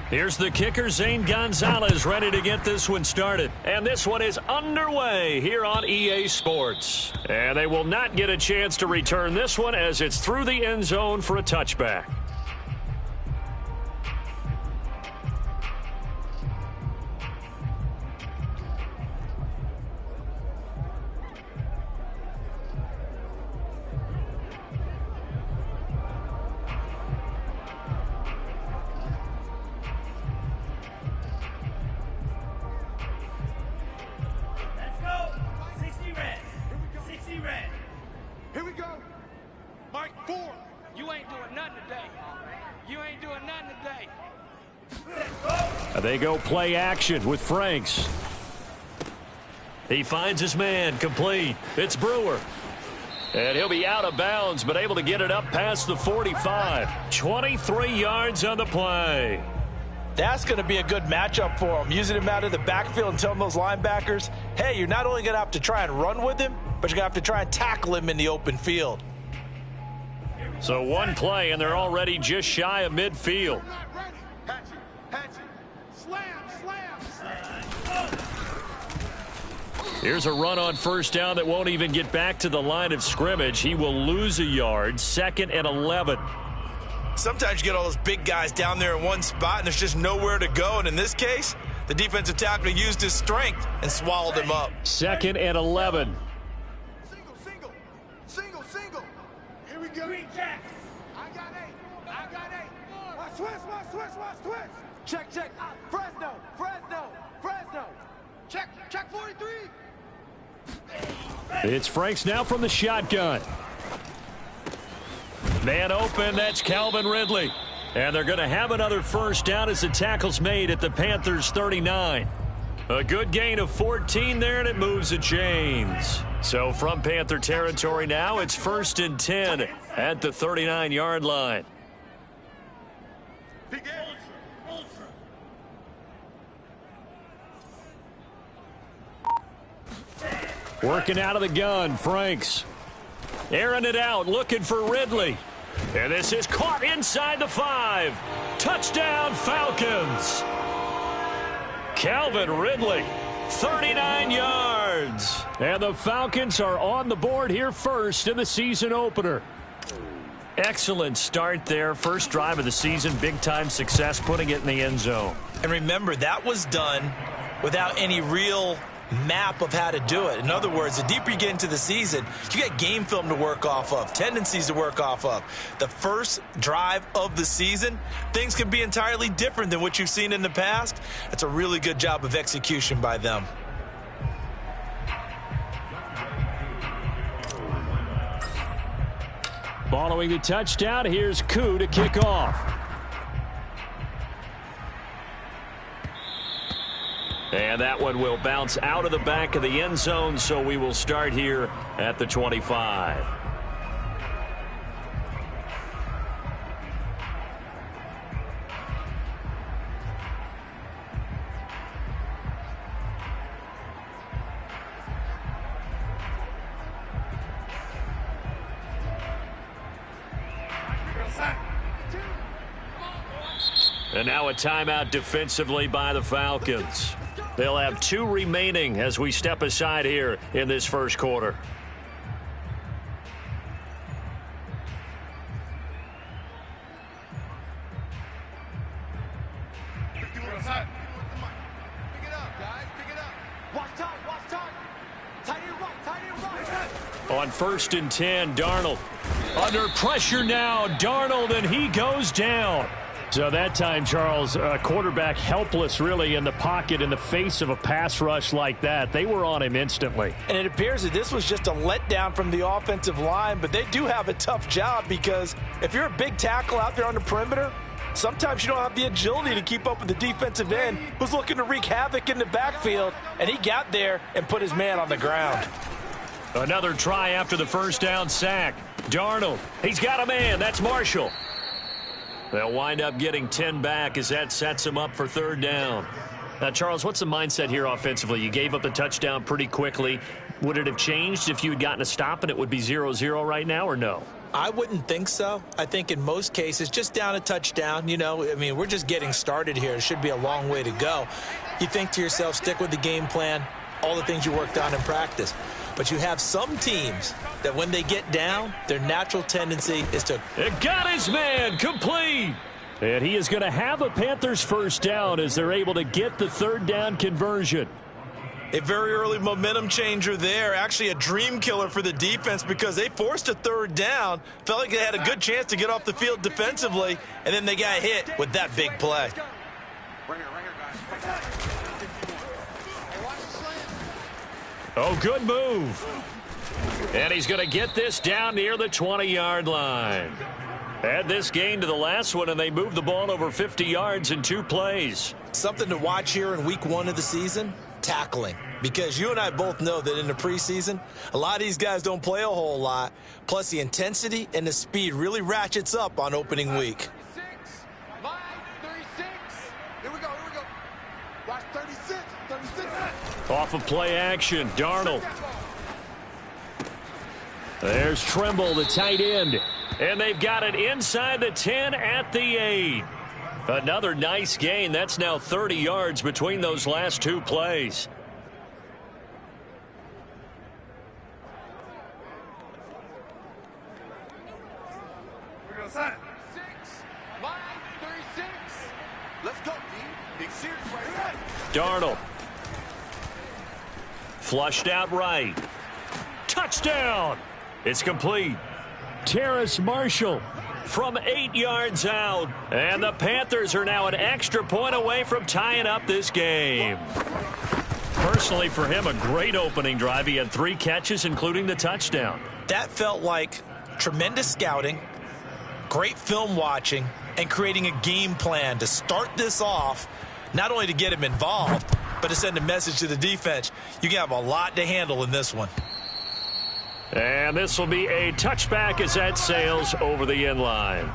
Here's the kicker, Zane Gonzalez, ready to get this one started. And this one is underway here on EA Sports. And they will not get a chance to return this one as it's through the end zone for a touchback. They go play action with Franks. He finds his man, complete. It's Brewer. And he'll be out of bounds, but able to get it up past the 45. 23 yards on the play. That's going to be a good matchup for him. Using him out of the backfield and telling those linebackers, hey, you're not only going to have to try and run with him, but you're going to have to try and tackle him in the open field. So one play, and they're already just shy of midfield. Here's a run on first down that won't even get back to the line of scrimmage. He will lose a yard, 2nd and 11. Sometimes you get all those big guys down there in one spot, and there's just nowhere to go. And in this case, the defensive tackle used his strength and swallowed him up. 2nd and 11. Single. Here we go. Green check. I got 8. Watch twist. Check. Fresno. Check 43. It's Franks now from the shotgun. Man open, that's Calvin Ridley. And they're going to have another first down as the tackle's made at the Panthers 39. A good gain of 14 there, and it moves the chains. So from Panther territory now, it's 1st and 10 at the 39-yard line. Working out of the gun, Franks. Airing it out, looking for Ridley. And this is caught inside the 5. Touchdown, Falcons. Calvin Ridley, 39 yards. And the Falcons are on the board here first in the season opener. Excellent start there. First drive of the season, big-time success, putting it in the end zone. And remember, that was done without any real map of how to do it. In other words, the deeper you get into the season, you get game film to work off of, tendencies to work off of. The first drive of the season, things can be entirely different than what you've seen in the past. That's a really good job of execution by them. Following the touchdown, here's Koo to kick off. And that one will bounce out of the back of the end zone, so we will start here at the 25. And now a timeout defensively by the Falcons. They'll have 2 remaining as we step aside here in this first quarter. On 1st and 10, Darnold. Under pressure now, Darnold, and he goes down. So that time, Charles, quarterback helpless really in the pocket in the face of a pass rush like that. They were on him instantly. And it appears that this was just a letdown from the offensive line, but they do have a tough job because if you're a big tackle out there on the perimeter, sometimes you don't have the agility to keep up with the defensive end who's looking to wreak havoc in the backfield, and he got there and put his man on the ground. Another try after the first down sack. Darnold, he's got a man. That's Marshall. They'll wind up getting 10 back as that sets him up for 3rd down. Now, Charles, what's the mindset here offensively? You gave up the touchdown pretty quickly. Would it have changed if you had gotten a stop and it would be 0-0 right now or no? I wouldn't think so. I think in most cases, just down a touchdown, you know, I mean, we're just getting started here. It should be a long way to go. You think to yourself, stick with the game plan, all the things you worked on in practice. But you have some teams that when they get down, their natural tendency is to... It got his man complete. And he is going to have a Panthers first down as they're able to get the third down conversion. A very early momentum changer there. Actually a dream killer for the defense because they forced a third down. Felt like they had a good chance to get off the field defensively, and then they got hit with that big play. Oh, good move. And he's going to get this down near the 20-yard line. Add this gain to the last one, and they moved the ball over 50 yards in 2 plays. Something to watch here in week 1 of the season, tackling. Because you and I both know that in the preseason, a lot of these guys don't play a whole lot. Plus, the intensity and the speed really ratchets up on opening week. 36, line 36. Here we go, here we go. Watch 36, 36. Off of play action, Darnold. There's Tremble, the tight end. And they've got it inside the 10 at the 8. Another nice gain. That's now 30 yards between those last 2 plays. We're going to sign. 6, line 36. Let's go, D. Big series right here. Darnold. Flushed out right. Touchdown. It's complete. Terrace Marshall from 8 yards out. And the Panthers are now an extra point away from tying up this game. Personally, for him, a great opening drive. He had 3 catches, including the touchdown. That felt like tremendous scouting, great film watching, and creating a game plan to start this off, not only to get him involved, but to send a message to the defense. You can have a lot to handle in this one. And this will be a touchback as that sails over the end line.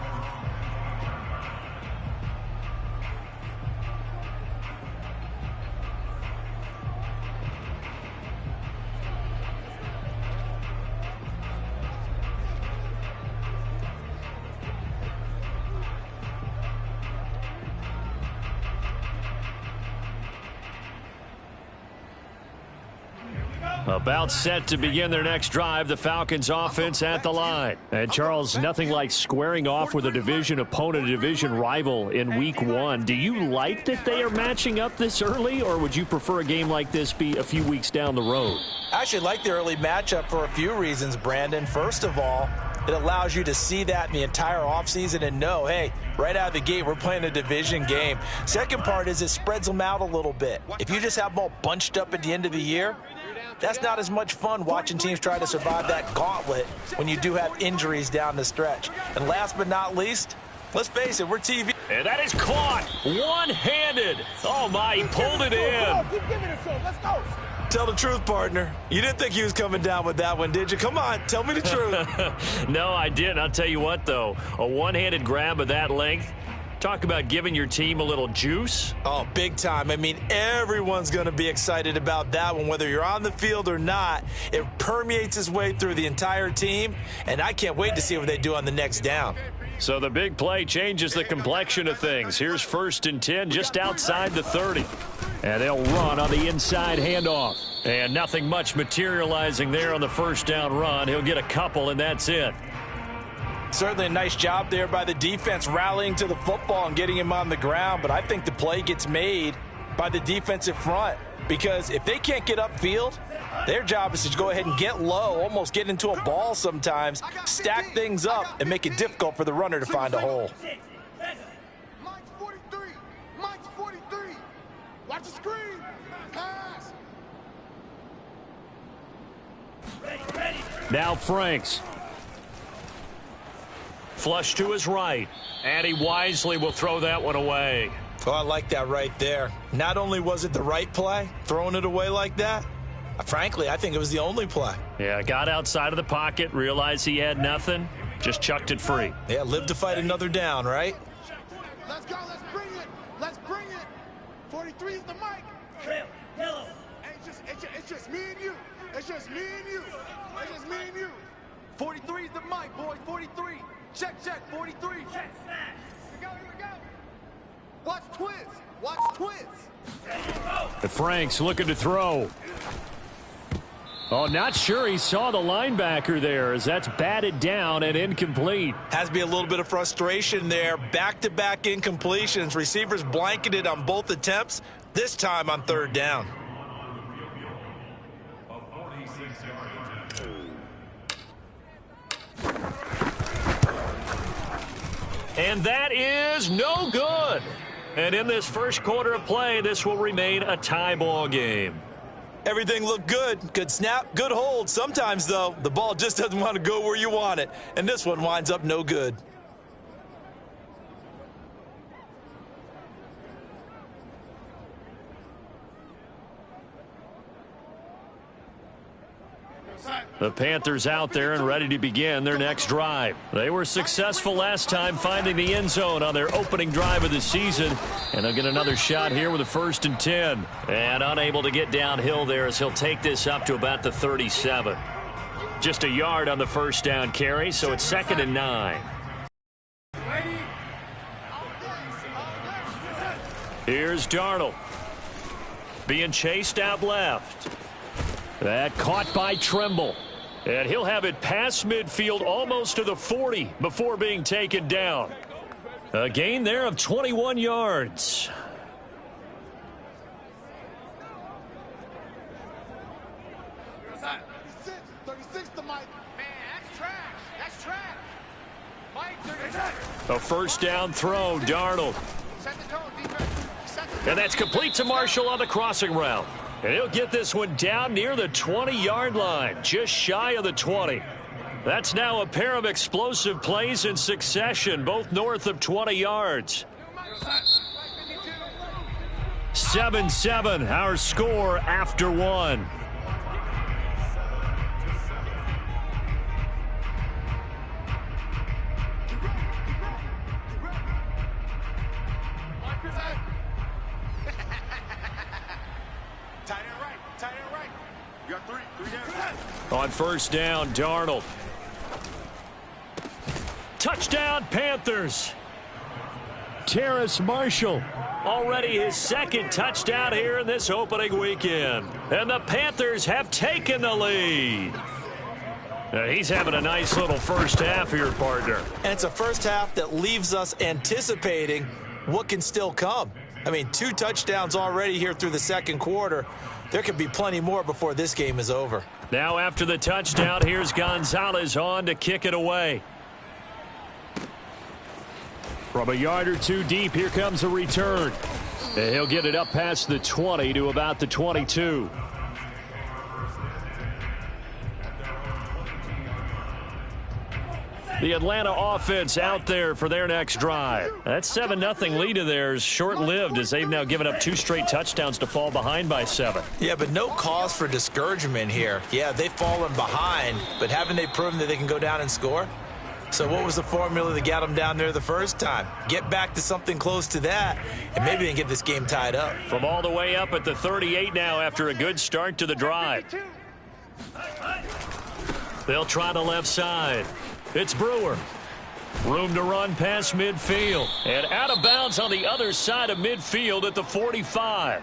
About set to begin their next drive, the Falcons offense at the line. And Charles, nothing like squaring off with a division opponent, a division rival in week 1. Do you like that they are matching up this early, or would you prefer a game like this be a few weeks down the road? I actually like the early matchup for a few reasons, Brandon. First of all, it allows you to see that in the entire offseason and know, hey, right out of the gate, we're playing a division game. Second part is it spreads them out a little bit. If you just have them all bunched up at the end of the year, that's not as much fun watching teams try to survive that gauntlet when you do have injuries down the stretch. And last but not least, let's face it, we're TV. And that is caught one-handed. Oh, my, he pulled it in. Keep giving it to him. Let's go. Tell the truth, partner. You didn't think he was coming down with that one, did you? Come on, tell me the truth. No, I didn't. I'll tell you what, though. A one-handed grab of that length. Talk about giving your team a little juice. Oh, big time. I mean, everyone's going to be excited about that one, whether you're on the field or not. It permeates its way through the entire team, and I can't wait to see what they do on the next down. So the big play changes the complexion of things. Here's 1st and 10 just outside the 30. And they'll run on the inside handoff. And nothing much materializing there on the first down run. He'll get a couple, and that's it. Certainly a nice job there by the defense rallying to the football and getting him on the ground, but I think the play gets made by the defensive front because if they can't get upfield, their job is to go ahead and get low, almost get into a ball sometimes, stack things up, and make it difficult for the runner to find a hole. Mike's 43. Mike's 43. Watch the screen. Pass. Now Franks. Flush to his right, and he wisely will throw that one away. Oh, I like that right there. Not only was it the right play, throwing it away like that, frankly, I think it was the only play. Yeah, got outside of the pocket, realized he had nothing, just chucked it free. Yeah, live to fight another down, right? Let's go. Let's bring it. Let's bring it. 43 is the mic. Trail, yellow. Hey, it's just me and you. It's just me and you. It's just me and you. 43 is the mic, boys. 43. Check, 43. Check, smash. Here we go. Watch twist. Frank's looking to throw. Oh, not sure he saw the linebacker there as that's batted down and incomplete. Has to be a little bit of frustration there. Back-to-back incompletions. Receivers blanketed on both attempts, this time on third down. And that is no good. And in this first quarter of play, this will remain a tie ball game. Everything looked good. Good snap, good hold. Sometimes, though, the ball just doesn't want to go where you want it. And this one winds up no good. The Panthers out there and ready to begin their next drive. They were successful last time finding the end zone on their opening drive of the season. And they'll get another shot here with a 1st and 10. And unable to get downhill there as he'll take this up to about the 37. Just a yard on the first down carry, so it's 2nd and 9. Here's Darnold. Being chased out left. That caught by Tremble. And he'll have it past midfield almost to the 40 before being taken down. A gain there of 21 yards. A first down throw, Darnold. And that's complete to Marshall on the crossing route. And he'll get this one down near the 20-yard line, just shy of the 20. That's now a pair of explosive plays in succession, both north of 20 yards. 7-7, our score after one. On first down, Darnold. Touchdown, Panthers. Terrace Marshall, already his 2nd touchdown here in this opening weekend. And the Panthers have taken the lead. Now, he's having a nice little first half here, partner. And it's a first half that leaves us anticipating what can still come. I mean, 2 touchdowns already here through the second quarter. There could be plenty more before this game is over. Now after the touchdown, here's Gonzalez on to kick it away. From a yard or two deep, here comes a return. And he'll get it up past the 20 to about the 22. The Atlanta offense out there for their next drive. That 7-0 lead of theirs short-lived as they've now given up 2 straight touchdowns to fall behind by 7. Yeah, but no cause for discouragement here. Yeah, they've fallen behind, but haven't they proven that they can go down and score? So what was the formula that got them down there the first time? Get back to something close to that, and maybe they can get this game tied up. From all the way up at the 38 now after a good start to the drive. They'll try the left side. It's Brewer. Room to run past midfield. And out of bounds on the other side of midfield at the 45.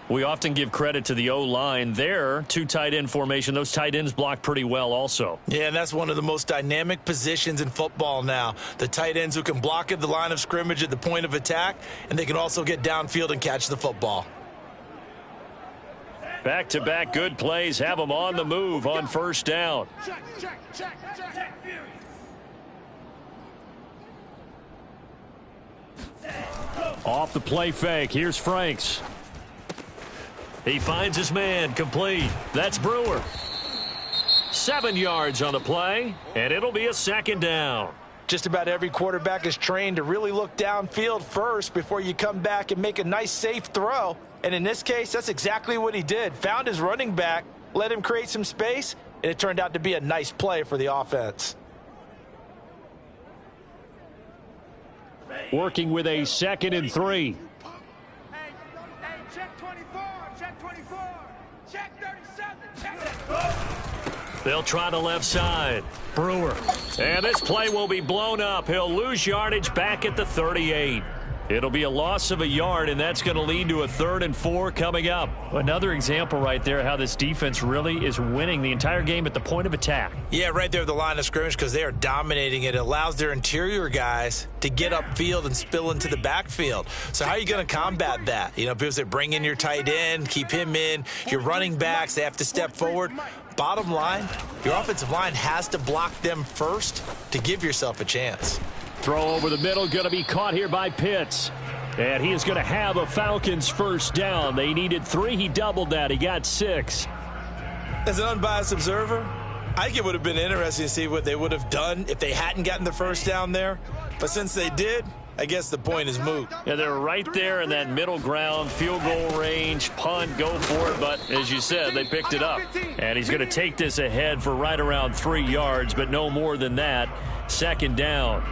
We often give credit to the O-line there. 2 tight end formation. Those tight ends block pretty well also. Yeah, and that's one of the most dynamic positions in football now. The tight ends who can block at the line of scrimmage at the point of attack, and they can also get downfield and catch the football. Back-to-back good plays have them on the move on first down. Check. Off the play fake. Here's Franks. He finds his man. Complete. That's Brewer. 7 yards on the play, and it'll be a 2nd down. Just about every quarterback is trained to really look downfield first before you come back and make a nice, safe throw. And in this case, that's exactly what he did. Found his running back, let him create some space, and it turned out to be a nice play for the offense. Working with a 2nd and 3. Hey, check 24, check 24, check 37, check. They'll try the left side. Brewer. And this play will be blown up. He'll lose yardage back at the 38. It'll be a loss of a yard, and that's going to lead to a 3rd and 4 coming up. Another example right there how this defense really is winning the entire game at the point of attack. Yeah, right there at the line of scrimmage because they are dominating it. It allows their interior guys to get upfield and spill into the backfield. So how are you going to combat that? You know, people say bring in your tight end, keep him in. Your running backs, they have to step forward. Bottom line, your offensive line has to block them first to give yourself a chance. Throw over the middle, going to be caught here by Pitts. And he is going to have a Falcons first down. They needed 3. He doubled that. He got 6. As an unbiased observer, I think it would have been interesting to see what they would have done if they hadn't gotten the first down there. But since they did, I guess the point is moot. Yeah, they're right there in that middle ground, field goal range, punt, go for it. But as you said, they picked it up. And he's going to take this ahead for right around 3 yards, but no more than that. 2nd down.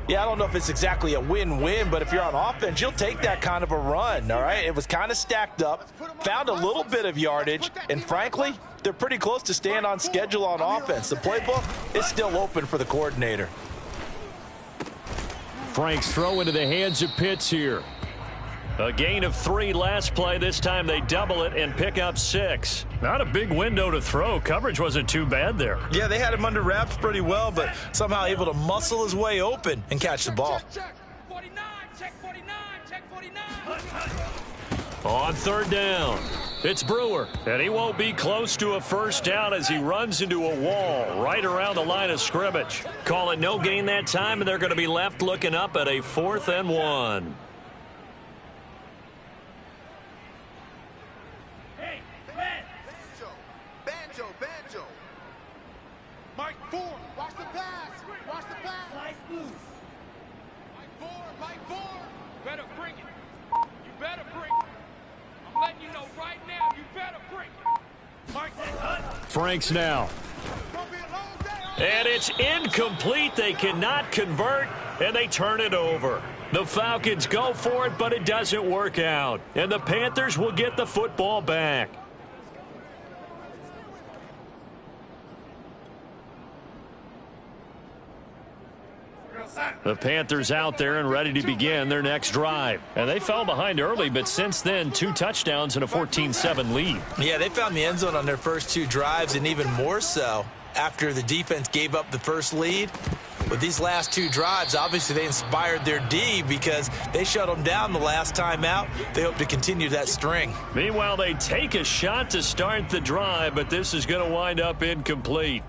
Yeah, I don't know if it's exactly a win-win, but if you're on offense, you'll take that kind of a run, all right? It was kind of stacked up, found a little bit of yardage, and frankly, they're pretty close to staying on schedule on offense. The playbook is still open for the coordinator. Frank's throw into the hands of Pitts here. A gain of 3 last play. This time they double it and pick up 6. Not a big window to throw. Coverage wasn't too bad there. Yeah, they had him under wraps pretty well, but somehow able to muscle his way open and catch the ball. 49, check 49, check 49. On 3rd down, it's Brewer. And he won't be close to a first down as he runs into a wall right around the line of scrimmage. Call it no gain that time, and they're going to be left looking up at a 4th and 1. Mike 4, watch the pass. Watch the pass. Slice boost. Mike 4. Better bring it. You better bring it. I'm letting you know right now, you better bring it. Mike says hunt. Franks now. Gonna be a long day. And it's incomplete. They cannot convert, and they turn it over. The Falcons go for it, but it doesn't work out. And the Panthers will get the football back. The Panthers out there and ready to begin their next drive. And they fell behind early, but since then, 2 touchdowns and a 14-7 lead. Yeah, they found the end zone on their first 2 drives, and even more so after the defense gave up the first lead. With these last 2 drives, obviously they inspired their D because they shut them down the last time out. They hope to continue that string. Meanwhile, they take a shot to start the drive, but this is going to wind up incomplete.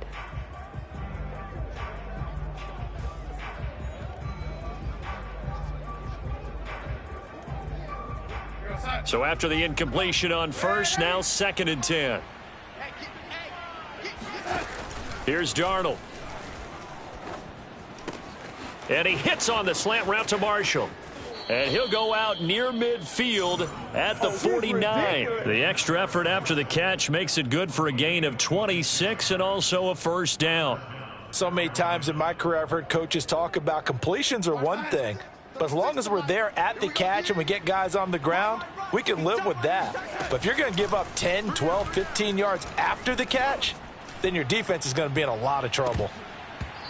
So after the incompletion on first, now 2nd and 10. Here's Darnold. And he hits on the slant route to Marshall. And he'll go out near midfield at the 49. The extra effort after the catch makes it good for a gain of 26 and also a first down. So many times in my career I've heard coaches talk about completions are one thing, but as long as we're there at the catch and we get guys on the ground, we can live with that. But if you're going to give up 10, 12, 15 yards after the catch, then your defense is going to be in a lot of trouble.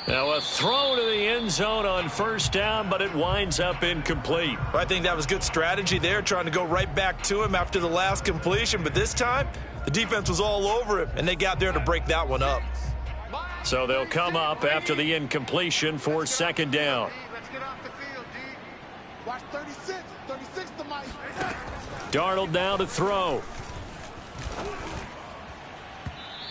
Now a throw to the end zone on first down, but it winds up incomplete. Well, I think that was good strategy there, trying to go right back to him after the last completion. But this time, the defense was all over him, and they got there to break that one up. So they'll come up after the incompletion for 2nd down. Let's get off the field, D. Watch 36. 36 to Mike. Darnold down to throw.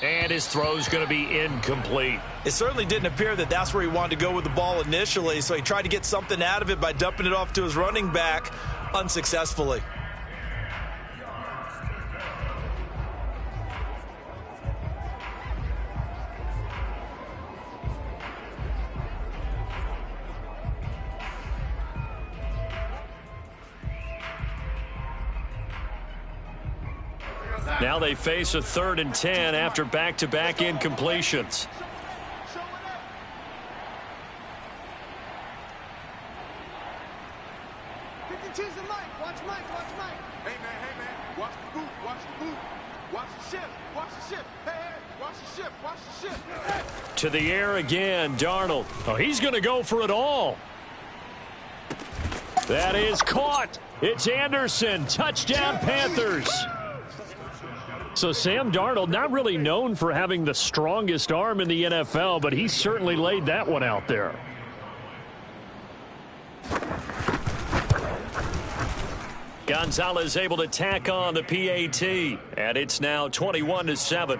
And his throw's going to be incomplete. It certainly didn't appear that that's where he wanted to go with the ball initially, so he tried to get something out of it by dumping it off to his running back unsuccessfully. Now they face a 3rd and 10 after back-to-back incompletions. Watch Mike. Hey, man. Watch the boot. Watch the shift. Hey. Watch the ship. Watch the ship. To the air again, Darnold. Oh, he's going to go for it all. That is caught. It's Anderson. Touchdown, Panthers. So Sam Darnold, not really known for having the strongest arm in the NFL, but he certainly laid that one out there. Gonzalez able to tack on the PAT, and it's now 21-7.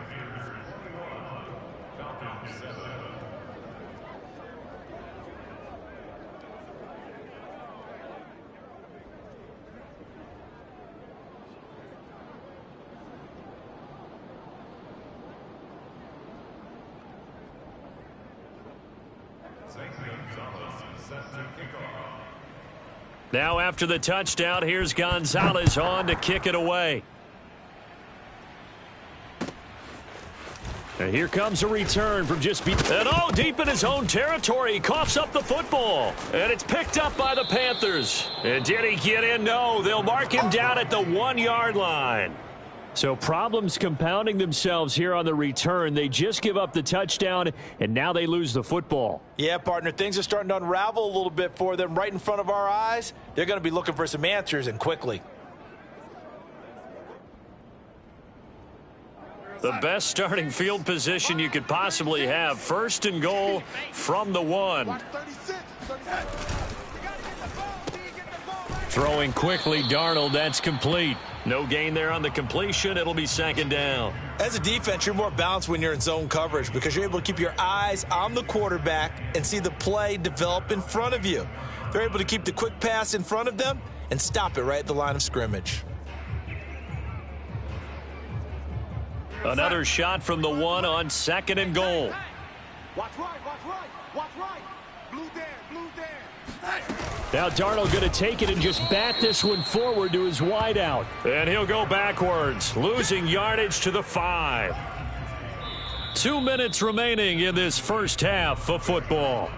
Now after the touchdown, here's Gonzalez on to kick it away. And here comes a return from just deep in his own territory. He coughs up the football. And it's picked up by the Panthers. And did he get in? No, they'll mark him down at the 1-yard line. So problems compounding themselves here on the return. They just give up the touchdown, and now they lose the football. Yeah, partner, things are starting to unravel a little bit for them right in front of our eyes. They're going to be looking for some answers, and quickly. The best starting field position you could possibly have. 1st and goal from the 1. Throwing quickly, Darnold, that's complete. No gain there on the completion. It'll be 2nd down. As a defense, you're more balanced when you're in zone coverage because you're able to keep your eyes on the quarterback and see the play develop in front of you. They're able to keep the quick pass in front of them and stop it right at the line of scrimmage. Another shot from the 1 on 2nd and goal. Watch right, watch right, watch right. Blue there, blue there. Now Darnold going to take it and just bat this one forward to his wideout. And he'll go backwards, losing yardage to the 5. 2 minutes remaining in this first half of football.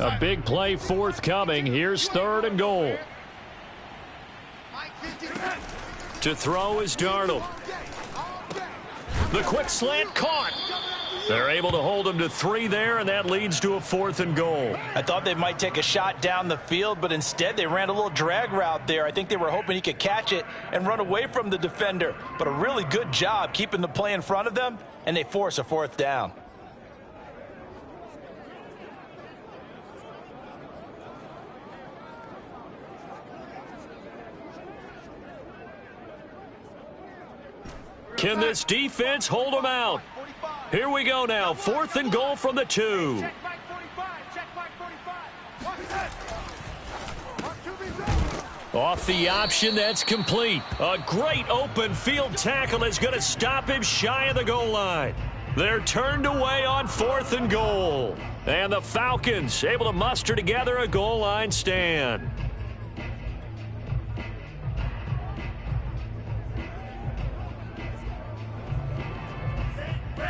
A big play forthcoming. Here's 3rd and goal. To throw is Darnold. The quick slant caught. They're able to hold him to 3 there, and that leads to a 4th and goal. I thought they might take a shot down the field, but instead they ran a little drag route there. I think they were hoping he could catch it and run away from the defender. But a really good job keeping the play in front of them, and they force a 4th down. Can this defense hold them out? Here we go now. 4th and goal from the 2. Check back 45. Check back 45. Off the option, that's complete. A great open field tackle is going to stop him shy of the goal line. They're turned away on 4th and goal. And the Falcons able to muster together a goal line stand.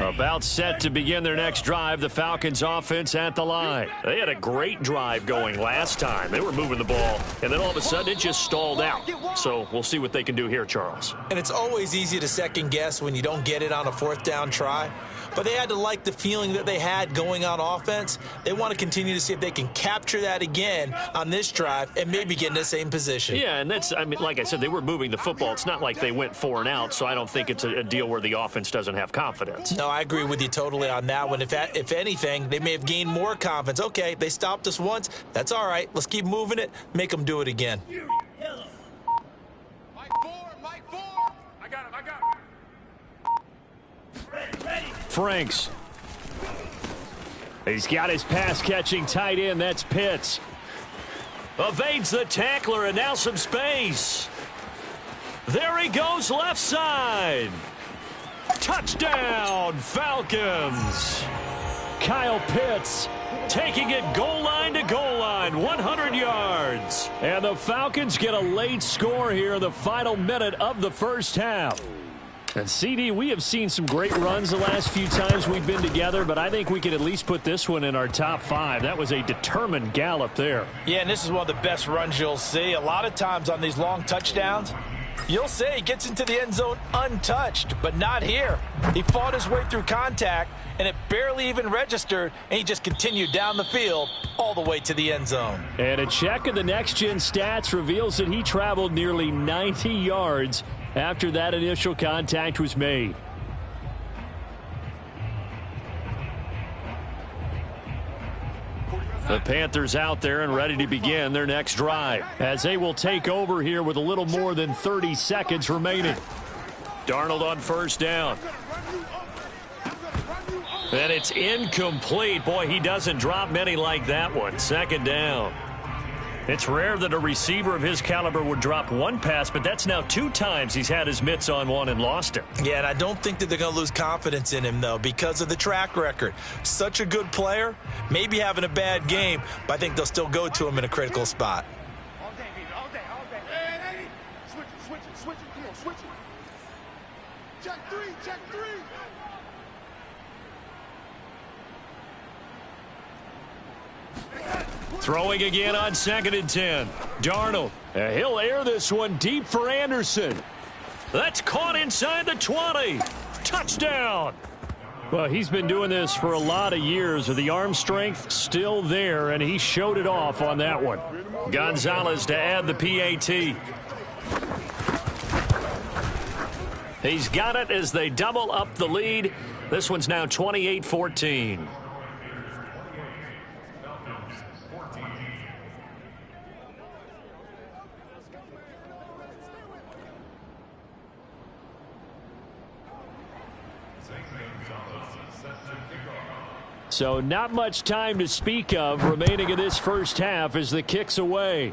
About set to begin their next drive, the Falcons offense at the line. They had a great drive going last time. They were moving the ball, and then all of a sudden it just stalled out. So we'll see what they can do here, Charles. And it's always easy to second guess when you don't get it on a 4th down try. But they had to like the feeling that they had going on offense. They want to continue to see if they can capture that again on this drive and maybe get in the same position. Yeah, and that's, I mean, like I said, they were moving the football. It's not like they went 4 and out, so I don't think it's a deal where the offense doesn't have confidence. No, I agree with you totally on that one. If anything, they may have gained more confidence. Okay, they stopped us once. That's all right. Let's keep moving it. Make them do it again. Mike 4, Mike 4. I got him, I got him. Franks. He's got his pass-catching tight end. That's Pitts. Evades the tackler, and now some space. There he goes, left side. Touchdown, Falcons. Kyle Pitts taking it goal line to goal line, 100 yards. And the Falcons get a late score here in the final minute of the first half. And CD, we have seen some great runs the last few times we've been together, but I think we could at least put this one in our top 5. That was a determined gallop there. Yeah, and this is one of the best runs you'll see. A lot of times on these long touchdowns, you'll say he gets into the end zone untouched, but not here. He fought his way through contact, and it barely even registered, and he just continued down the field all the way to the end zone. And a check of the next-gen stats reveals that he traveled nearly 90 yards after that initial contact was made. The Panthers out there and ready to begin their next drive as they will take over here with a little more than 30 seconds remaining. Darnold on first down. And it's incomplete. Boy, he doesn't drop many like that one. Second down. It's rare that a receiver of his caliber would drop one pass, but that's now 2 times he's had his mitts on one and lost it. Yeah, and I don't think that they're going to lose confidence in him, though, because of the track record. Such a good player, maybe having a bad game, but I think they'll still go to him in a critical spot. All day, baby, all day, all day. Hey, switch it, come on, switch it. Check 3, check 3. Throwing again on 2nd and 10. Darnold. He'll air this one deep for Anderson. That's caught inside the 20. Touchdown. Well, he's been doing this for a lot of years with the arm strength still there, and he showed it off on that one. Gonzalez to add the PAT. He's got it as they double up the lead. This one's now 28-14. So not much time to speak of remaining in this first half as the kick's away.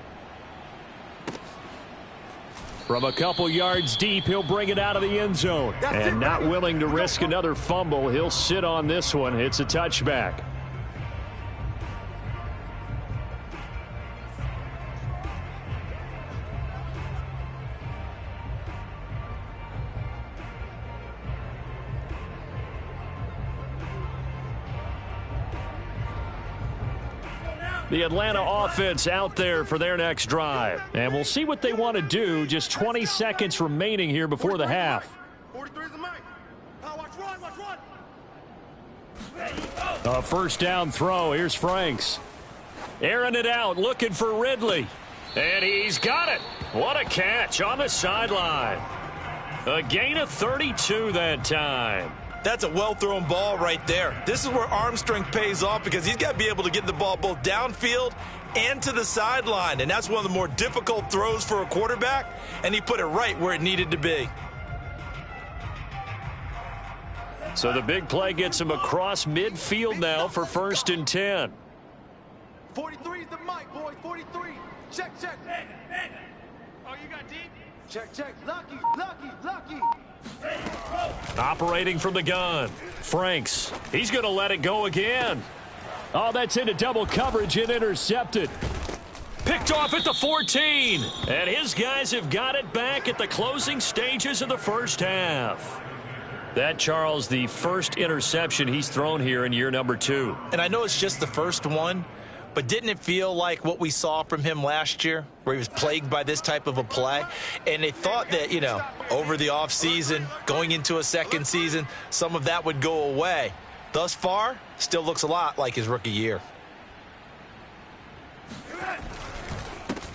From a couple yards deep, he'll bring it out of the end zone. And not willing to risk another fumble, he'll sit on this one. It's a touchback. The Atlanta offense out there for their next drive. And we'll see what they want to do. Just 20 seconds remaining here before the half. 43 is the mic. Watch run, watch run. A first down throw. Here's Franks. Airing it out, looking for Ridley. And he's got it. What a catch on the sideline. A gain of 32 that time. That's a well-thrown ball right there. This is where arm strength pays off because he's got to be able to get the ball both downfield and to the sideline. And that's one of the more difficult throws for a quarterback, and he put it right where it needed to be. So the big play gets him across midfield now for 1st and 10. 43 is the mic, boys. 43. Check. Oh, you got deep? Check. Lucky. Operating from the gun. Franks. He's going to let it go again. Oh, that's into double coverage and intercepted. Picked off at the 14. And his guys have got it back at the closing stages of the first half. That, Charles, the first interception he's thrown here in year number 2. And I know it's just the first one, but didn't it feel like what we saw from him last year, where he was plagued by this type of a play? And they thought that, over the offseason, going into a second season, some of that would go away. Thus far, still looks a lot like his rookie year.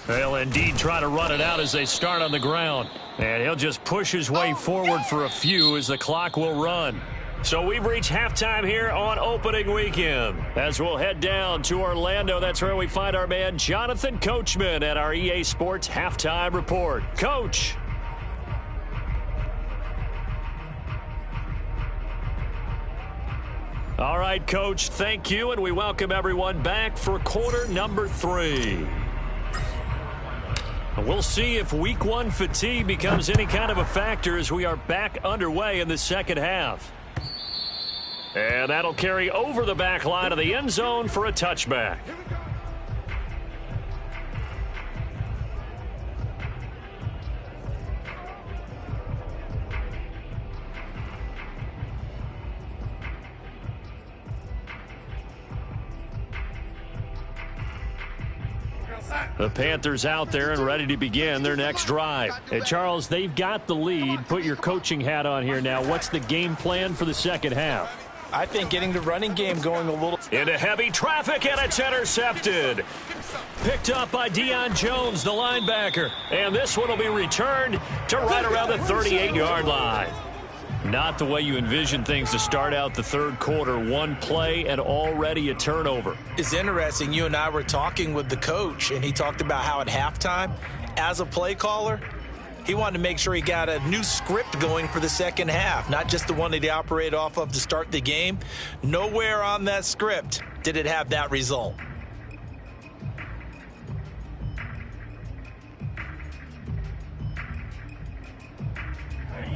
They'll indeed try to run it out as they start on the ground. And he'll just push his way forward for a few as the clock will run. So we've reached halftime here on opening weekend. As we'll head down to Orlando, that's where we find our man Jonathan Coachman at our EA Sports Halftime Report. Coach. All right, Coach, thank you, and we welcome everyone back for quarter number 3. We'll see if week 1 fatigue becomes any kind of a factor as we are back underway in the second half. And that'll carry over the back line of the end zone for a touchback. The Panthers out there and ready to begin their next drive. And Charles, they've got the lead. Put your coaching hat on here now. What's the game plan for the second half? I think getting the running game going a little. Into heavy traffic, and it's intercepted. Picked up by Deion Jones, the linebacker. And this one will be returned to right around the 38-yard line. Not the way you envision things to start out the third quarter. One play and already a turnover. It's interesting. You and I were talking with the coach, and he talked about how at halftime, as a play caller, he wanted to make sure he got a new script going for the second half, not just the one that he operated off of to start the game. Nowhere on that script did it have that result.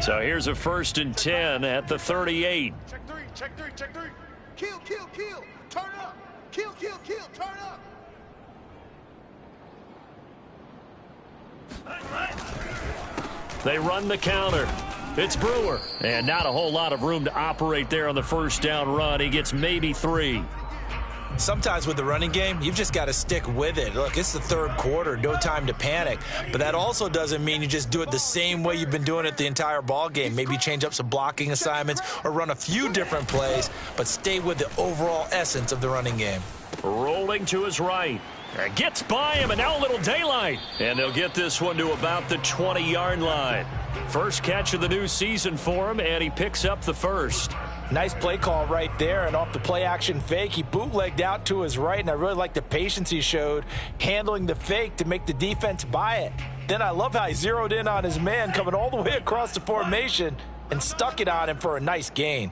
So here's a 1st and 10 at the 38. Check three, check three, check three. Kill, kill, kill. Turn up. Kill, kill, kill. Turn up. They run the counter. It's Brewer. And not a whole lot of room to operate there on the first down run. He gets maybe 3. Sometimes with the running game, you've just got to stick with it. Look, it's the third quarter, no time to panic. But that also doesn't mean you just do it the same way you've been doing it the entire ball game. Maybe change up some blocking assignments or run a few different plays, but stay with the overall essence of the running game. Rolling to his right. Gets by him, and now a little daylight. And they'll get this one to about the 20-yard line. First catch of the new season for him, and he picks up the first. Nice play call right there, and off the play-action fake, he bootlegged out to his right, and I really like the patience he showed handling the fake to make the defense buy it. Then I love how he zeroed in on his man coming all the way across the formation and stuck it on him for a nice gain.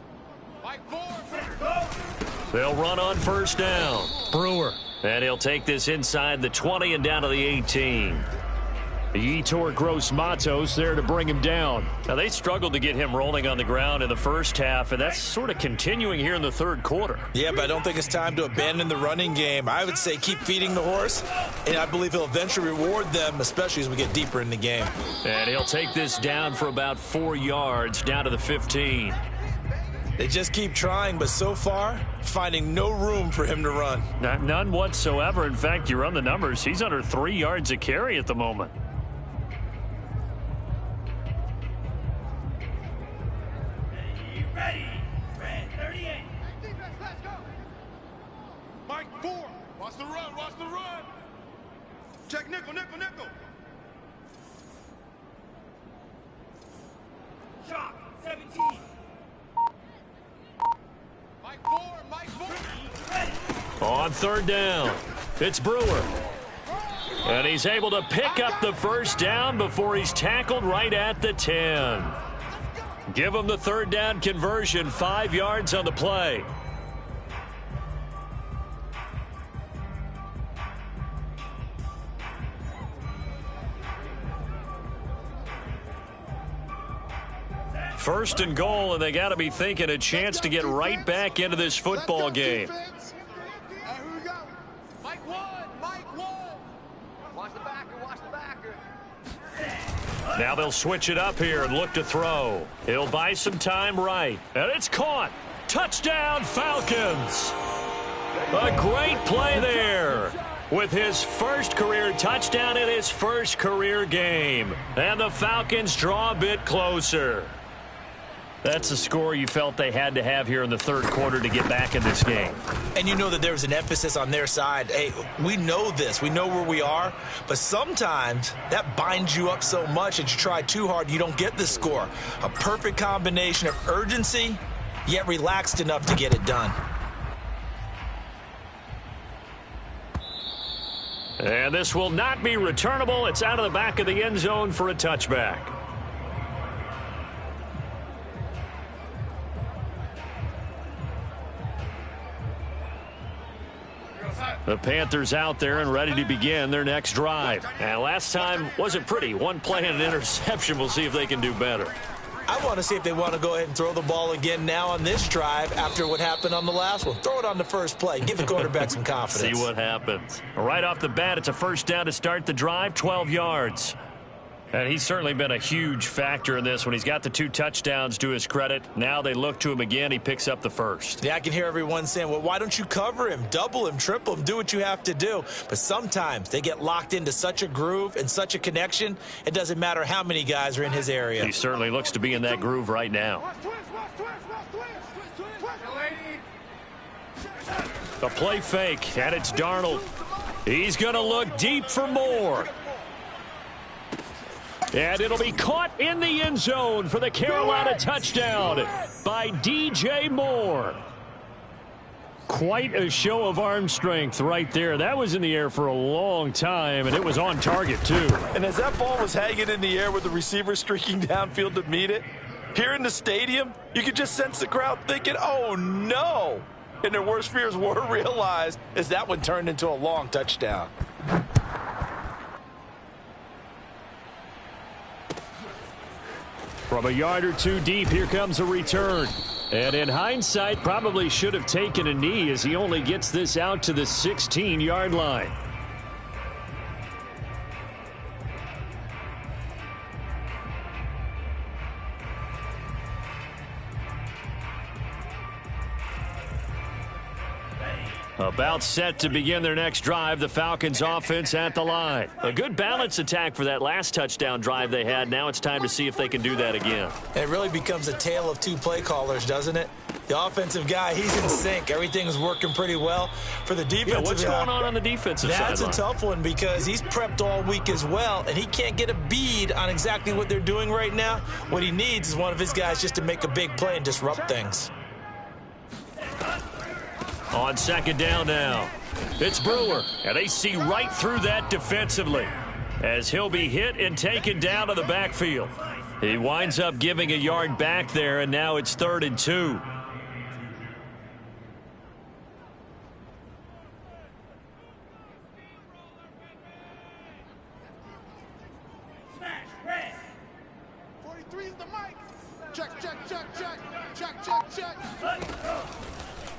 They'll run on first down. Brewer. And he'll take this inside the 20 and down to the 18. Yetur Gross-Matos there to bring him down. Now, they struggled to get him rolling on the ground in the first half, and that's sort of continuing here in the third quarter. Yeah, but I don't think it's time to abandon the running game. I would say keep feeding the horse, and I believe he'll eventually reward them, especially as we get deeper in the game. And he'll take this down for about 4 yards, down to the 15. They just keep trying, but so far, finding no room for him to run. None whatsoever. In fact, you run the numbers, he's under 3 yards a carry at the moment. Ready. Red 38. Defense, let's go. Mike 4. Watch the run. Watch the run. Check nickel, nickel, nickel. Shock 17. Mike 4. Mike 4. On third down, it's Brewer. And he's able to pick up the first down before he's tackled right at the 10. Give him the third down conversion, 5 yards on the play. First and goal, and they got to be thinking a chance to get right back into this football game. Here we go. Mike 1. Mike 1. Watch the backer, watch the backer. Now they'll switch it up here and look to throw. He'll buy some time right. And it's caught. Touchdown, Falcons. A great play there with his first career touchdown in his first career game. And the Falcons draw a bit closer. That's a score you felt they had to have here in the third quarter to get back in this game. And you know that there's an emphasis on their side. Hey, we know this. We know where we are. But sometimes that binds you up so much that you try too hard, you don't get the score. A perfect combination of urgency, yet relaxed enough to get it done. And this will not be returnable. It's out of the back of the end zone for a touchback. The Panthers out there and ready to begin their next drive. And last time wasn't pretty. One play and an interception. We'll see if they can do better. I want to see if they want to go ahead and throw the ball again now on this drive after what happened on the last one. Throw it on the first play. Give the quarterback some confidence. See what happens. Right off the bat, it's a first down to start the drive, 12 yards. And he's certainly been a huge factor in this when he's got the 2 touchdowns to his credit. Now they look to him again. He picks up the first. Yeah, I can hear everyone saying, well, why don't you cover him, double him, triple him, do what you have to do. But sometimes they get locked into such a groove and such a connection, it doesn't matter how many guys are in his area. He certainly looks to be in that groove right now. A play fake, and it's Darnold. He's going to look deep for more. And it'll be caught in the end zone for the Carolina touchdown by DJ Moore. Quite a show of arm strength right there. That was in the air for a long time, and it was on target, too. And as that ball was hanging in the air with the receiver streaking downfield to meet it, here in the stadium, you could just sense the crowd thinking, oh, no. And their worst fears were realized as that one turned into a long touchdown. From a yard or 2 deep, here comes a return. And in hindsight, probably should have taken a knee as he only gets this out to the 16-yard line. About set to begin their next drive, the Falcons offense at the line. A good balance attack for that last touchdown drive they had. Now it's time to see if they can do that again. And it really becomes a tale of 2 play callers, doesn't it? The offensive guy, he's in sync. Everything's working pretty well. For the defensive guy, what's going on the defensive side? That's a tough one because he's prepped all week as well, and he can't get a bead on exactly what they're doing right now. What he needs is one of his guys just to make a big play and disrupt things. On second down now, it's Brewer, and they see right through that defensively as he'll be hit and taken down to the backfield. He winds up giving a yard back there, and now it's 3rd and 2.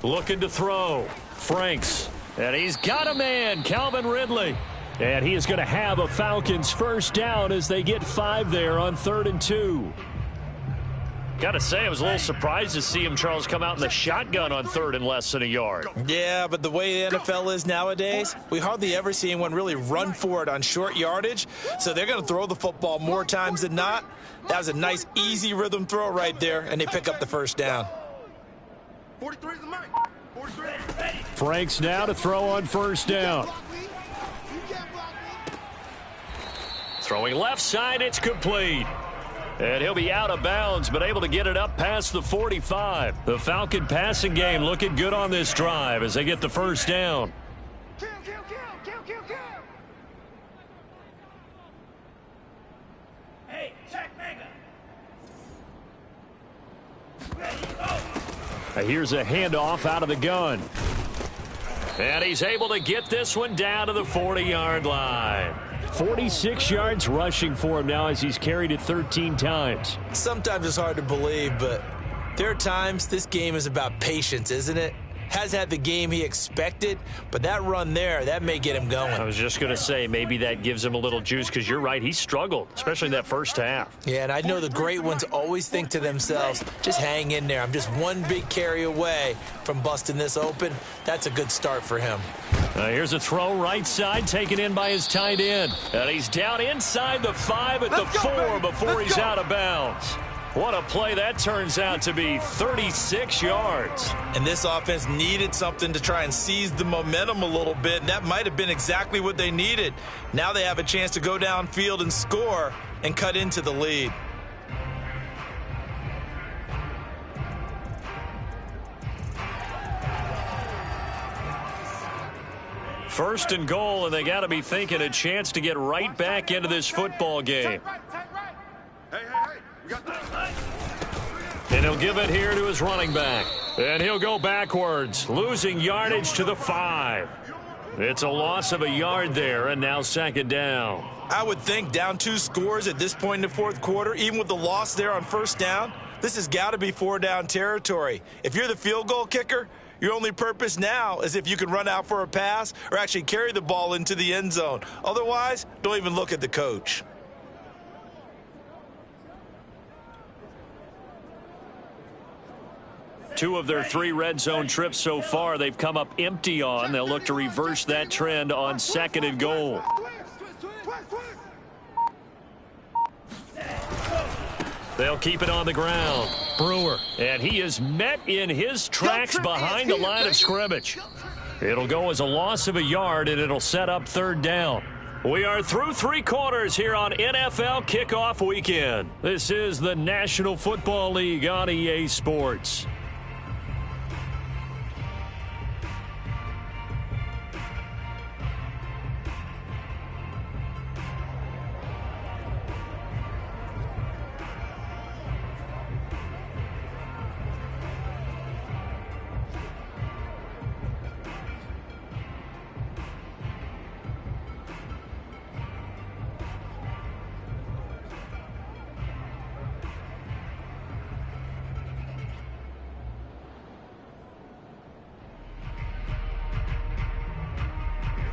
Looking to throw. Franks. And he's got a man, Calvin Ridley. And he is going to have a Falcons first down as they get 5 there on 3rd and 2. Got to say, I was a little surprised to see him, Charles, come out in the shotgun on 3rd and less than a yard. Yeah, but the way the NFL is nowadays, we hardly ever see anyone really run for it on short yardage. So they're going to throw the football more times than not. That was a nice, easy rhythm throw right there, and they pick up the first down. 43 is the mic. 43. Franks now to throw on first down. Throwing left side, it's complete. And he'll be out of bounds, but able to get it up past the 45. The Falcon passing game looking good on this drive as they get the first down. Kill, kill, kill, kill, kill, kill. Hey, check mega. Here's a handoff out of the gun. And he's able to get this one down to the 40-yard line. 46 yards rushing for him now as he's carried it 13 times. Sometimes it's hard to believe, but there are times this game is about patience, isn't it? Has had the game he expected, but that run there, that may get him going. I was just going to say, maybe that gives him a little juice because you're right, he struggled, especially in that first half. Yeah, and I know the great ones always think to themselves, just hang in there. I'm just one big carry away from busting this open. That's a good start for him. Here's a throw right side taken in by his tight end. And he's down inside the 5 at the 4 before he's out of bounds. What a play that turns out to be, 36 yards. And this offense needed something to try and seize the momentum a little bit, and that might have been exactly what they needed. Now they have a chance to go downfield and score and cut into the lead. First and goal, and they got to be thinking a chance to get right back into this football game. Hey, we got that. And he'll give it here to his running back. And he'll go backwards, losing yardage to the 5. It's a loss of a yard there, and now second down. I would think down 2 scores at this point in the fourth quarter, even with the loss there on first down, this has got to be 4-down territory. If you're the field goal kicker, your only purpose now is if you can run out for a pass or actually carry the ball into the end zone. Otherwise, don't even look at the coach. 2 of their 3 red zone trips so far, they've come up empty on. They'll look to reverse that trend on 2nd and goal. They'll keep it on the ground. Brewer, and he is met in his tracks behind the line of scrimmage. It'll go as a loss of a yard, and it'll set up 3rd down. We are through 3 quarters here on NFL Kickoff Weekend. This is the National Football League on EA Sports.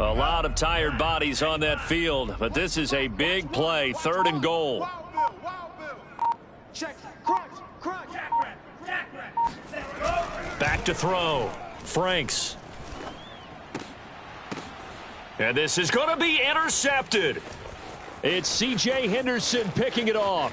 A lot of tired bodies on that field, but this is a big play, 3rd and goal. Back to throw. Franks. And this is going to be intercepted. It's C.J. Henderson picking it off.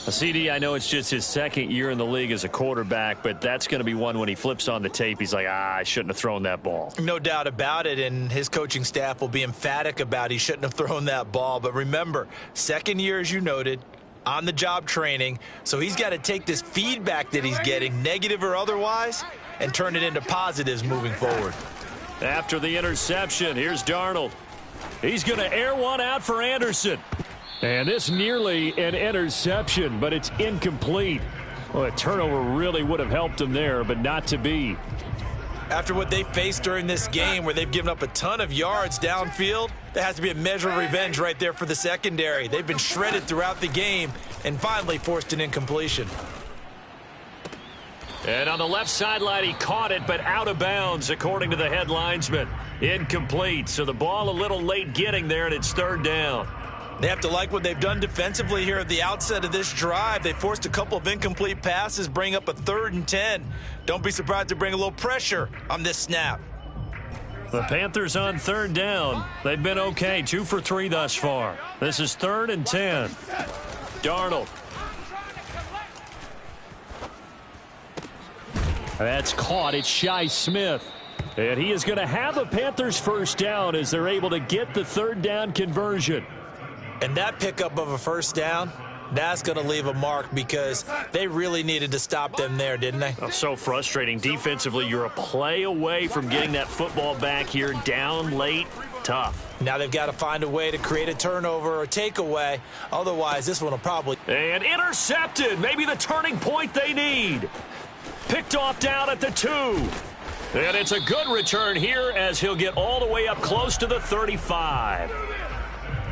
CD, I know it's just his 2nd year in the league as a quarterback, but that's going to be one when he flips on the tape, he's like, I shouldn't have thrown that ball. No doubt about it, and his coaching staff will be emphatic about he shouldn't have thrown that ball. But remember, 2nd year, as you noted, on-the-job training, so he's got to take this feedback that he's getting, negative or otherwise, and turn it into positives moving forward. After the interception, here's Darnold. He's going to air one out for Anderson. And this nearly an interception, but it's incomplete. Well, a turnover really would have helped him there, but not to be. After what they faced during this game where they've given up a ton of yards downfield, there has to be a measure of revenge right there for the secondary. They've been shredded throughout the game and finally forced an incompletion. And on the left sideline, he caught it, but out of bounds, according to the head linesman. Incomplete, so the ball a little late getting there, and it's 3rd down. They have to like what they've done defensively here at the outset of this drive. They forced a couple of incomplete passes, bring up a 3rd and 10. Don't be surprised to bring a little pressure on this snap. The Panthers on 3rd down. They've been okay, 2 for 3 thus far. This is 3rd and 10. Darnold. That's caught. It's Shi Smith. And he is going to have a Panthers 1st down as they're able to get the 3rd down conversion. And that pickup of a 1st down, that's going to leave a mark because they really needed to stop them there, didn't they? Oh, so frustrating. Defensively, you're a play away from getting that football back here, down late. Tough. Now they've got to find a way to create a turnover or takeaway. Otherwise, this one will probably... And intercepted. Maybe the turning point they need. Picked off down at the 2. And it's a good return here as he'll get all the way up close to the 35.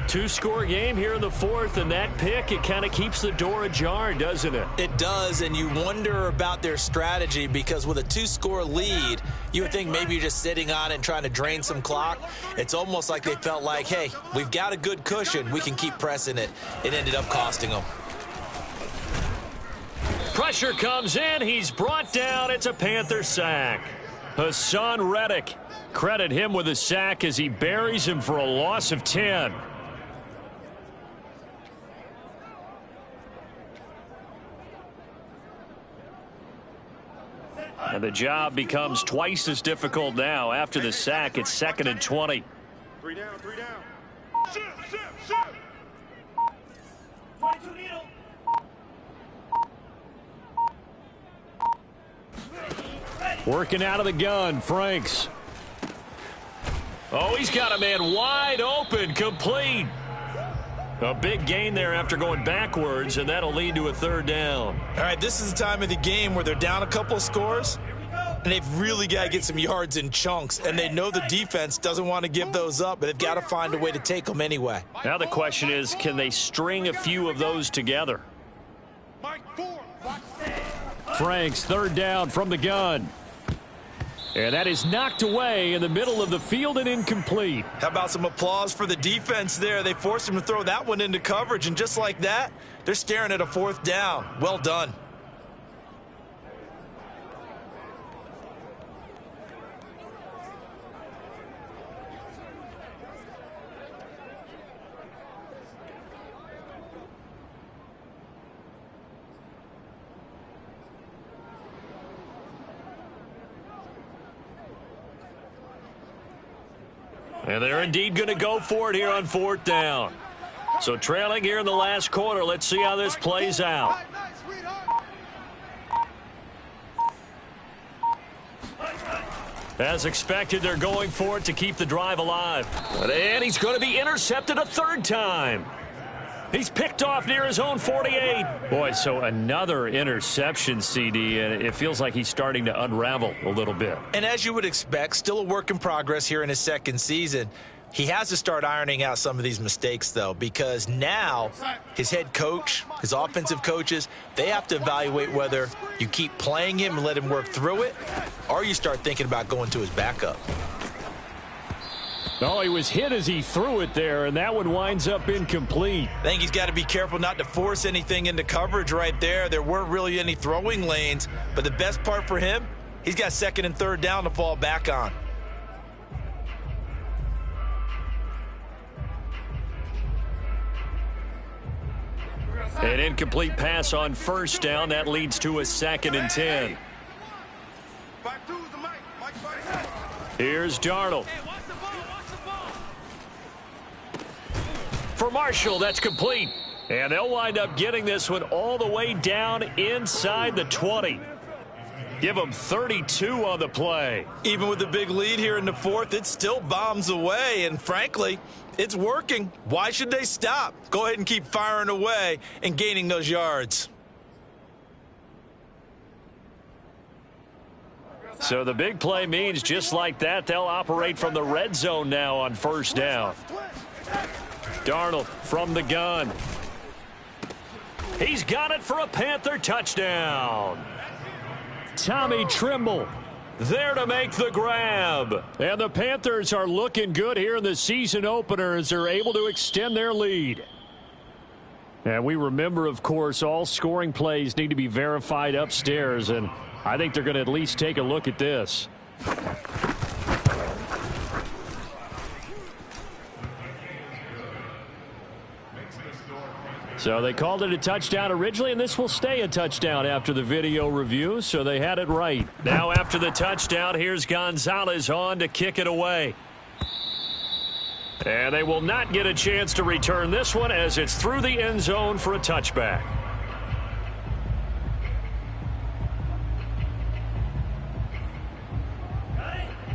2-score game here in the 4th, and that pick, it kind of keeps the door ajar, doesn't it? It does, and you wonder about their strategy because with a 2-score lead, you would think maybe you're just sitting on it and trying to drain some clock. It's almost like they felt like, hey, we've got a good cushion. We can keep pressing it. It ended up costing them. Pressure comes in. He's brought down. It's a Panther sack. Hassan Reddick. Credit him with a sack as he buries him for a loss of 10. And the job becomes twice as difficult now. After the sack, it's 2nd and 20. 3 down, 3 down. Shift, shift, shift. 22 needle. Working out of the gun, Franks. Oh, he's got a man wide open, complete. A big gain there after going backwards, and that'll lead to a 3rd down. All right, this is the time of the game where they're down a couple of scores, and they've really got to get some yards in chunks, and they know the defense doesn't want to give those up, but they've got to find a way to take them anyway. Now the question is, can they string a few of those together? Mike 4. Franks, 3rd down from the gun. And that is knocked away in the middle of the field and incomplete. How about some applause for the defense there? They forced him to throw that one into coverage, and just like that, they're staring at a 4th down. Well done. And they're indeed going to go for it here on 4th down. So trailing here in the last quarter. Let's see how this plays out. As expected, they're going for it to keep the drive alive. And he's going to be intercepted a 3rd time. He's picked off near his own 48. Boy, so another interception, CD, and it feels like he's starting to unravel a little bit. And as you would expect, still a work in progress here in his 2nd season. He has to start ironing out some of these mistakes, though, because now his head coach, his offensive coaches, they have to evaluate whether you keep playing him and let him work through it, or you start thinking about going to his backup. Oh, he was hit as he threw it there, and that one winds up incomplete. I think he's got to be careful not to force anything into coverage right there. There weren't really any throwing lanes, but the best part for him, he's got 2nd and 3rd down to fall back on. An incomplete pass on 1st down. That leads to a 2nd and 10. Here's Darnold. For Marshall, that's complete. And they'll wind up getting this one all the way down inside the 20. Give them 32 on the play. Even with the big lead here in the 4th, it still bombs away. And frankly, it's working. Why should they stop? Go ahead and keep firing away and gaining those yards. So the big play means just like that, they'll operate from the red zone now on 1st down. Darnold from the gun. He's got it for a Panther touchdown. Tommy Trimble there to make the grab. And the Panthers are looking good here in the season opener as they're able to extend their lead. And we remember, of course, all scoring plays need to be verified upstairs, and I think they're going to at least take a look at this. So they called it a touchdown originally, and this will stay a touchdown after the video review, so they had it right. Now after the touchdown, here's Gonzalez on to kick it away. And they will not get a chance to return this one as it's through the end zone for a touchback.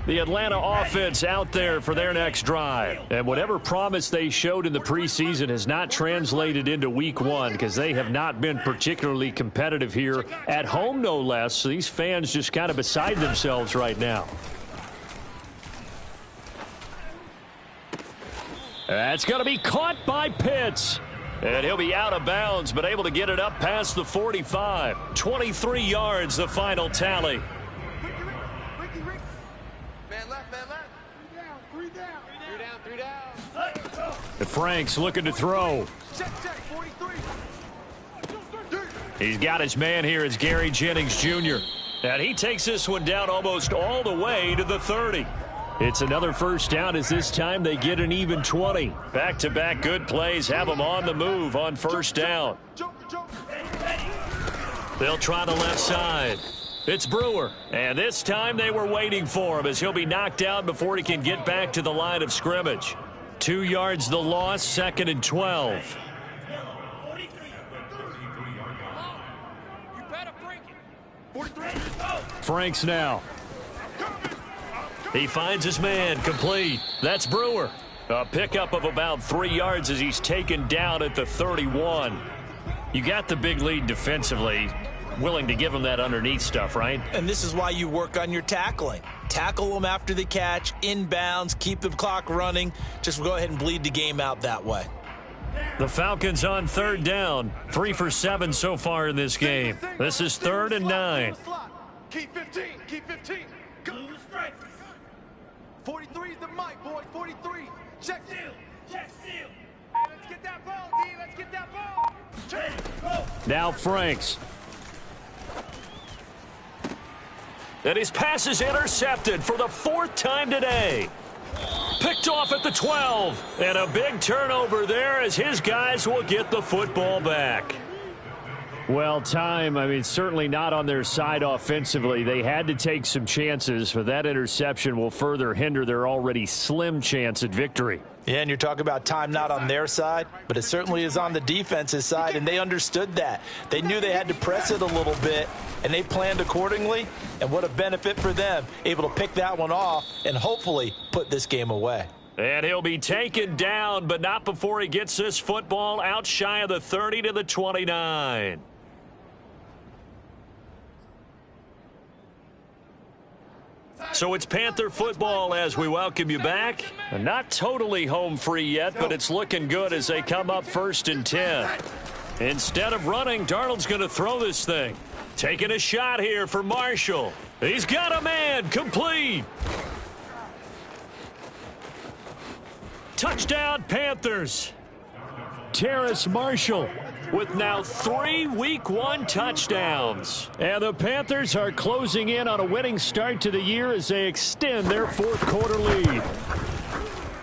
The Atlanta offense out there for their next drive. And whatever promise they showed in the preseason has not translated into week 1 because they have not been particularly competitive here at home, no less. So these fans just kind of beside themselves right now. That's going to be caught by Pitts. And he'll be out of bounds, but able to get it up past the 45. 23 yards, the final tally. Frank's looking to throw. He's got his man here. It's Gary Jennings Jr. And he takes this one down almost all the way to the 30. It's another 1st down as this time they get an even 20. Back-to-back good plays have them on the move on 1st down. They'll try the left side. It's Brewer. And this time they were waiting for him as he'll be knocked out before he can get back to the line of scrimmage. 2 yards the loss, 2nd and 12. Franks now. He finds his man, complete. That's Brewer. A pickup of about 3 yards as he's taken down at the 31. You got the big lead defensively. Willing to give him that underneath stuff, right? And this is why you work on your tackling. Tackle them after the catch, inbounds, keep the clock running. Just go ahead and bleed the game out that way. The Falcons on 3rd down. 3 for 7 so far in this game. This is 3rd and 9. Keep 15. Keep 15. Go. 43 is the mic, boy. 43. Check steal. Check steal. Hey, let's get that ball, D. Let's get that ball. Check. Go. Now Franks. And his pass is intercepted for the 4th time today. Picked off at the 12. And a big turnover there as his guys will get the football back. Well, certainly not on their side offensively. They had to take some chances, but that interception will further hinder their already slim chance at victory. Yeah, and you're talking about time not on their side, but it certainly is on the defense's side, and they understood that. They knew they had to press it a little bit, and they planned accordingly, and what a benefit for them, able to pick that one off and hopefully put this game away. And he'll be taken down, but not before he gets this football out shy of the 30 to the 29. So it's Panther football as we welcome you back. Not totally home free yet, but it's looking good as they come up 1st and 10. Instead of running, Darnold's going to throw this thing. Taking a shot here for Marshall. He's got a man, complete. Touchdown, Panthers. Terrace Marshall with now 3 Week 1 touchdowns. And the Panthers are closing in on a winning start to the year as they extend their 4th quarter lead.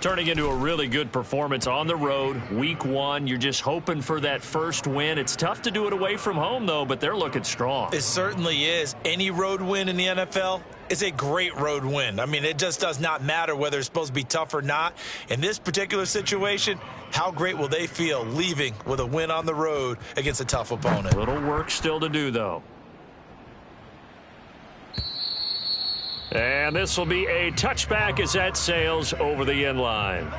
Turning into a really good performance on the road, Week 1. You're just hoping for that first win. It's tough to do it away from home, though, but they're looking strong. It certainly is. Any road win in the NFL is a great road win. It just does not matter whether it's supposed to be tough or not. In this particular situation, how great will they feel leaving with a win on the road against a tough opponent? Little work still to do, though. And this will be a touchback as that sails over the end line.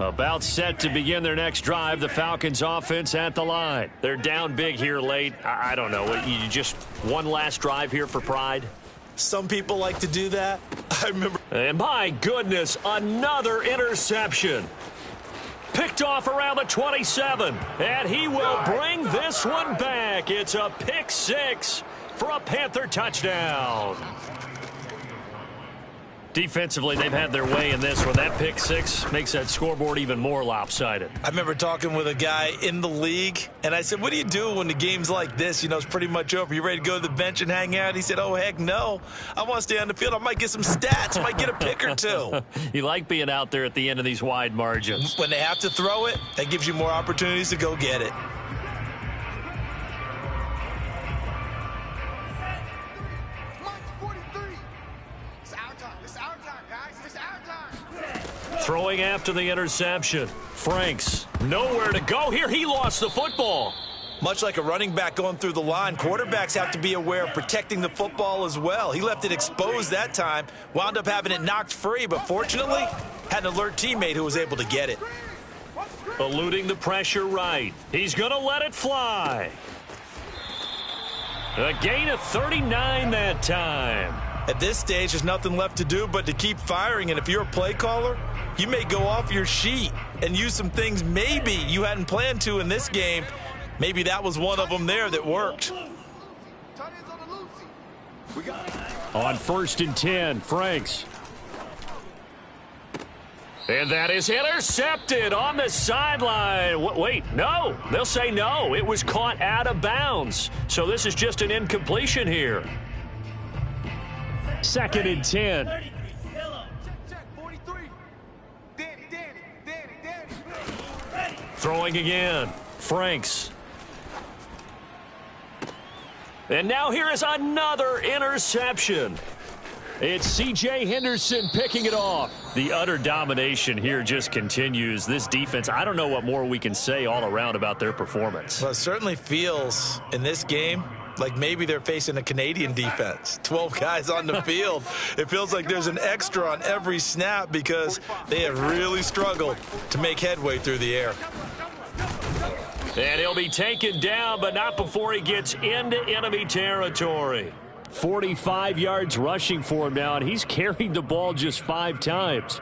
About set to begin their next drive, the Falcons offense at the line. They're down big here late. I don't know. You just one last drive here for pride? Some people like to do that. I remember. And my goodness, another interception. Picked off around the 27. And he will bring this one back. It's a pick 6 for a Panther touchdown. Defensively, they've had their way in this one. That pick 6 makes that scoreboard even more lopsided. I remember talking with a guy in the league, and I said, what do you do when the game's like this? It's pretty much over. You ready to go to the bench and hang out? He said, oh, heck no. I want to stay on the field. I might get some stats. I might get a pick or two. You like being out there at the end of these wide margins. When they have to throw it, that gives you more opportunities to go get it. Throwing after the interception. Franks, nowhere to go here. He lost the football. Much like a running back going through the line, quarterbacks have to be aware of protecting the football as well. He left it exposed that time, wound up having it knocked free, but fortunately, had an alert teammate who was able to get it. Eluding the pressure right. He's going to let it fly. A gain of 39 that time. At this stage, there's nothing left to do but to keep firing, and if you're a play caller, you may go off your sheet and use some things maybe you hadn't planned to in this game. Maybe that was one of them there that worked. On 1st and 10, Franks. And that is intercepted on the sideline. Wait, no. They'll say no. It was caught out of bounds. So this is just an incompletion here. 2nd and 10. Throwing again. Franks. And now here is another interception. It's C.J. Henderson picking it off. The utter domination here just continues. This defense, I don't know what more we can say all around about their performance. Well, it certainly feels in this game like maybe they're facing a Canadian defense. 12 guys on the field. It feels like there's an extra on every snap because they have really struggled to make headway through the air. And he'll be taken down, but not before he gets into enemy territory. 45 yards rushing for him now, and he's carried the ball just 5 times.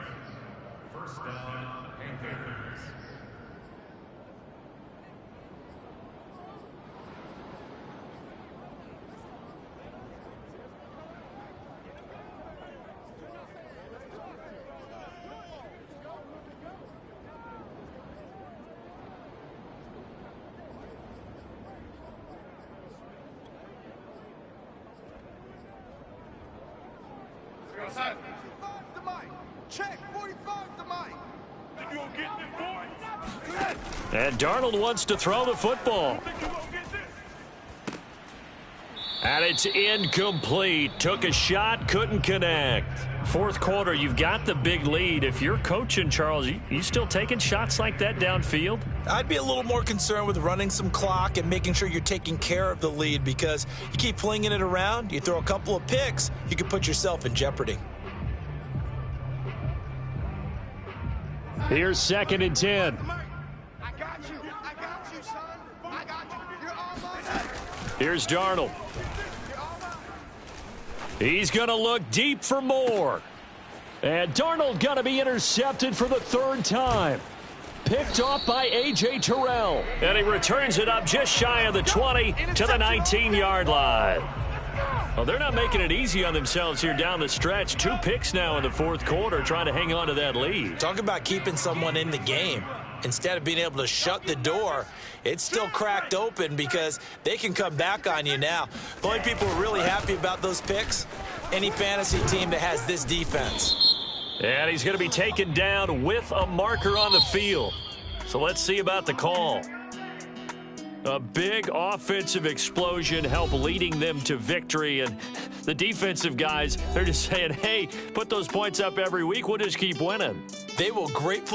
45 to Mike. Check, 45 to Mike. You gonna get this, boy? And Darnold wants to throw the football. Think you gonna get this? And it's incomplete. Took a shot, couldn't connect. Fourth quarter, you've got the big lead. If you're coaching, Charles, you still taking shots like that downfield? I'd be a little more concerned with running some clock and making sure you're taking care of the lead, because you keep flinging it around, you throw a couple of picks, you could put yourself in jeopardy. Here's 2nd and 10. I got you. I got you, son. I got you. You're all mine. Here's Darnold. You're all mine. He's going to look deep for more. And Darnold going to be intercepted for the 3rd time. Picked off by A.J. Terrell. And he returns it up just shy of the 20 to the 19-yard line. Well, they're not making it easy on themselves here down the stretch. 2 picks now in the 4th quarter, trying to hang on to that lead. Talk about keeping someone in the game. Instead of being able to shut the door, it's still cracked open because they can come back on you now. The only people who are really happy about those picks, any fantasy team that has this defense. And he's going to be taken down with a marker on the field. So let's see about the call. A big offensive explosion helped leading them to victory. And the defensive guys, they're just saying, hey, put those points up every week. We'll just keep winning. They will gratefully